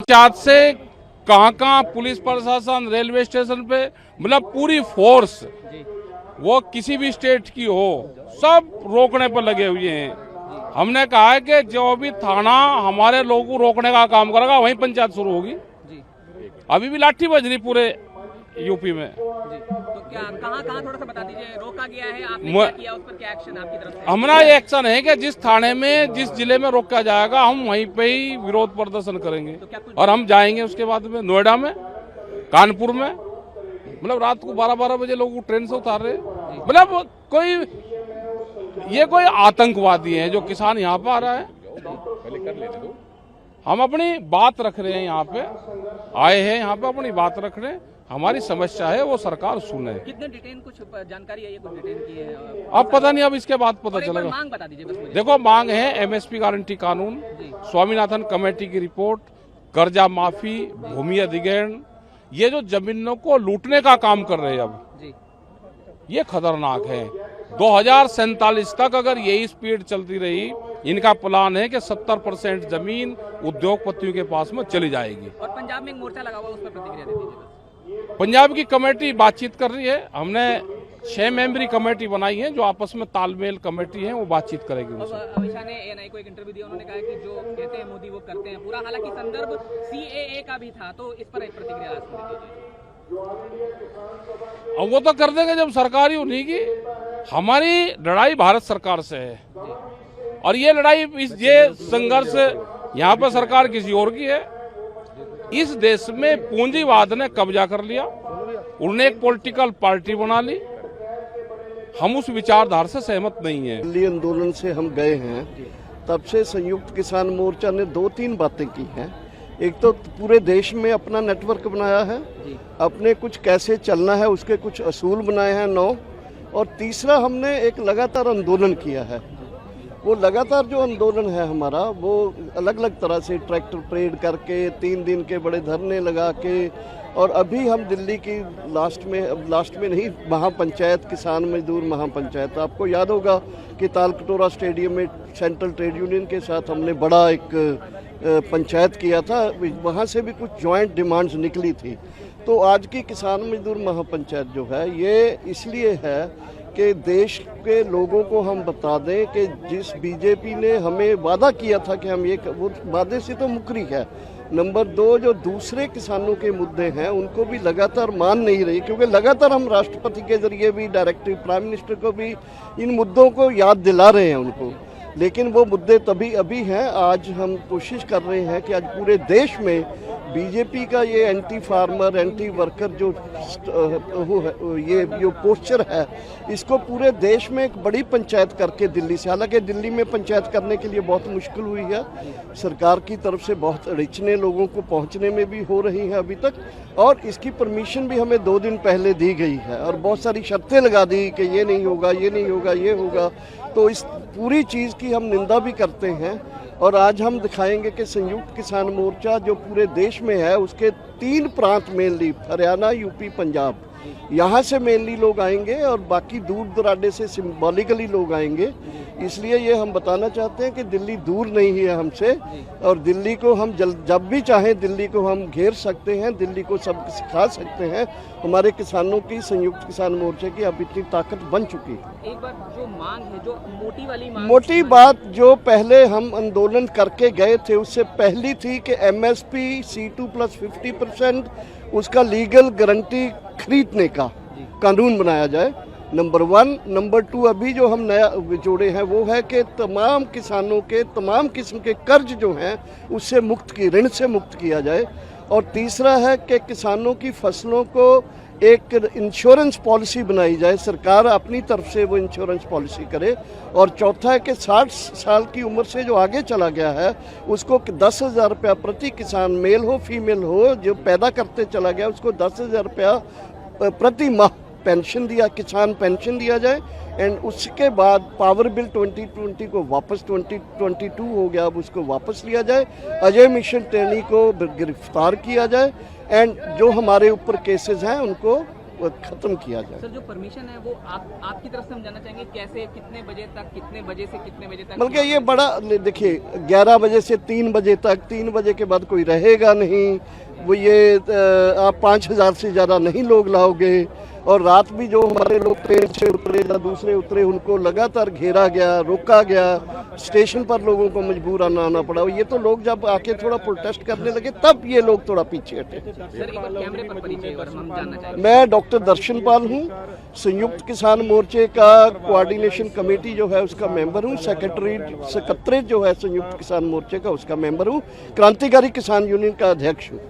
पंचायत से कहाँ पुलिस प्रशासन, रेलवे स्टेशन पे, मतलब पूरी फोर्स वो किसी भी स्टेट की हो, सब रोकने पर लगे हुए हैं। हमने कहा है कि जो भी थाना हमारे लोगों को रोकने का काम करेगा वहीं पंचायत शुरू होगी। अभी भी लाठी बज रही पूरे यूपी में। तो क्या कहाँ थोड़ा सा बता दीजिए, रोका गया है, आपने क्या किया, उस पर क्या एक्शन आपकी तरफ से? हमारा ये एक्शन है कि जिस थाने में, जिस जिले में रोका जाएगा, हम वहीं पे ही विरोध प्रदर्शन करेंगे। तो और हम जाएंगे उसके बाद में नोएडा में, कानपुर में, मतलब रात को 12-12 बजे लोगों को ट्रेन से उतार रहे। मतलब कोई आतंकवादी है जो किसान यहाँ पर आ रहा है। हम अपनी बात रख रहे हैं, यहाँ पे आए हैं, यहाँ पे अपनी बात रख रहे हैं। हमारी समस्या है वो सरकार सुने। कितने डिटेन, कुछ जानकारी है, ये कुछ डिटेन किए हैं? अब पता नहीं, अब इसके बाद पता चलेगा। मांग बता दीजिए बस मुझे। देखो, मांग है एमएसपी गारंटी कानून, स्वामीनाथन कमेटी की रिपोर्ट, कर्जा माफी, भूमि अधिग्रहण। ये जो जमीनों को लूटने का काम कर रहे हैं अब, ये खतरनाक है। 2047 तक अगर यही स्पीड चलती रही, इनका प्लान है कि 70% जमीन उद्योगपतियों के पास में चली जाएगी। और पंजाब में एक मोर्चा लगा हुआ, उस पर प्रतिक्रिया दे दीजिए। पंजाब की कमेटी बातचीत कर रही है। हमने 6 मेंबरी कमेटी बनाई है जो आपस में तालमेल कमेटी है, वो बातचीत करेगी उनसे। अमित शाह ने एएनआई को एक इंटरव्यू दिया, उन्होंने कहा कि जो कहते हैं मोदी वो करते हैं पूरा, हालांकि संदर्भ सीएए का भी था। तो इस पर एक प्रतिक्रिया दे दीजिए। अब वो तो कर देंगे जब सरकार ही उन्हीं की। हमारी लड़ाई भारत सरकार से है और ये लड़ाई, ये संघर्ष यहाँ पर सरकार किसी और की है। इस देश में पूंजीवाद ने कब्जा कर लिया, उन्होंने एक पॉलिटिकल पार्टी बना ली। हम उस विचारधारा से सहमत नहीं है। दिल्ली आंदोलन से हम गए हैं, तब से संयुक्त किसान मोर्चा ने 2-3 बातें की हैं। एक तो पूरे देश में अपना नेटवर्क बनाया है, अपने कुछ कैसे चलना है उसके कुछ असूल बनाए हैं 9, और तीसरा हमने एक लगातार आंदोलन किया है। वो लगातार जो आंदोलन है हमारा, वो अलग अलग तरह से ट्रैक्टर परेड करके, 3 दिन के बड़े धरने लगा के, और अभी हम दिल्ली की लास्ट में नहीं, महापंचायत, किसान मजदूर महापंचायत, आपको याद होगा कि तालकटोरा स्टेडियम में सेंट्रल ट्रेड यूनियन के साथ हमने बड़ा एक पंचायत किया था। वहाँ से भी कुछ जॉइंट डिमांड्स निकली थी। तो आज की किसान मजदूर महापंचायत जो है, ये इसलिए है कि देश के लोगों को हम बता दें कि जिस बीजेपी ने हमें वादा किया था कि हम ये, वो वादे से तो मुकरी है। नंबर 2, जो दूसरे किसानों के मुद्दे हैं उनको भी लगातार मान नहीं रही, क्योंकि लगातार हम राष्ट्रपति के जरिए भी, डायरेक्टिव प्राइम मिनिस्टर को भी इन मुद्दों को याद दिला रहे हैं उनको, लेकिन वो मुद्दे तभी अभी हैं। आज हम कोशिश कर रहे हैं कि आज पूरे देश में बीजेपी का ये एंटी फार्मर, एंटी वर्कर जो ये जो पोस्चर है, इसको पूरे देश में एक बड़ी पंचायत करके दिल्ली से, हालांकि दिल्ली में पंचायत करने के लिए बहुत मुश्किल हुई है, सरकार की तरफ से बहुत अड़चने लोगों को पहुंचने में भी हो रही हैं अभी तक, और इसकी परमिशन भी हमें 2 दिन पहले दी गई है और बहुत सारी शर्तें लगा दी कि ये नहीं होगा, ये नहीं होगा, ये होगा। तो इस पूरी चीज़ की हम निंदा भी करते हैं। और आज हम दिखाएंगे कि संयुक्त किसान मोर्चा जो पूरे देश में है, उसके 3 प्रांत मेनली, हरियाणा, यूपी, पंजाब, यहाँ से मेनली लोग आएंगे और बाकी दूर दराडे से सिंबॉलिकली लोग आएंगे। इसलिए ये हम बताना चाहते हैं कि दिल्ली दूर नहीं है हमसे, और दिल्ली को हम जब भी चाहें दिल्ली को हम घेर सकते हैं, दिल्ली को सब सिखा सकते हैं। हमारे किसानों की, संयुक्त किसान मोर्चे की अब इतनी ताकत बन चुकी है। एक बार जो मांग है, जो मोटी वाली मांग, मोटी बात जो पहले हम आंदोलन करके गए थे, उससे पहली थी कि एमएसपी C2 + 50% उसका लीगल गारंटी खरीदने का कानून बनाया जाए, नंबर 1। नंबर 2, अभी जो हम नया जोड़े हैं वो है कि तमाम किसानों के तमाम किस्म के कर्ज जो हैं उससे मुक्त की, ऋण से मुक्त किया जाए। और तीसरा है कि किसानों की फसलों को एक इंश्योरेंस पॉलिसी बनाई जाए, सरकार अपनी तरफ से वो इंश्योरेंस पॉलिसी करे। और चौथा है कि 60 साल की उम्र से जो आगे चला गया है उसको 10,000 रुपया प्रति किसान, मेल हो फीमेल हो, जो पैदा करते चला गया उसको 10,000 रुपया प्रति माह पेंशन दिया, किसान पेंशन दिया जाए। एंड उसके बाद पावर बिल 2020 को वापस, 2022 हो गया, अब उसको वापस लिया जाए। अजय मिशन टेनी को गिरफ्तार किया जाए, एंड जो हमारे ऊपर केसेस हैं उनको खत्म किया जाए। सर जो परमिशन है वो आपकी तरफ से हम जानना चाहेंगे कैसे, कितने बजे तक, कितने बजे से कितने बजे तक? बल्कि ये बड़ा देखिए 11 बजे से 3 बजे तक, 3 बजे के बाद कोई रहेगा नहीं। वो ये आप 5,000 से ज़्यादा नहीं लोग लाओगे। और रात भी जो हमारे लोग ट्रेन से उतरे या दूसरे उतरे उनको लगातार घेरा गया, रोका गया, स्टेशन पर लोगों को मजबूर आना पड़ा। ये तो लोग जब आके थोड़ा प्रोटेस्ट करने लगे तब ये लोग थोड़ा पीछे हटे। सर एक बार कैमरे पर परिचय और हम जानना चाहेंगे। मैं डॉक्टर दर्शन पाल हूँ, संयुक्त किसान मोर्चे का कोऑर्डिनेशन कमेटी जो है उसका मेंबर हूँ, सेक्रेटरी जो है संयुक्त किसान मोर्चे का उसका मेंबर हूँ, क्रांतिकारी किसान यूनियन का अध्यक्ष हूँ।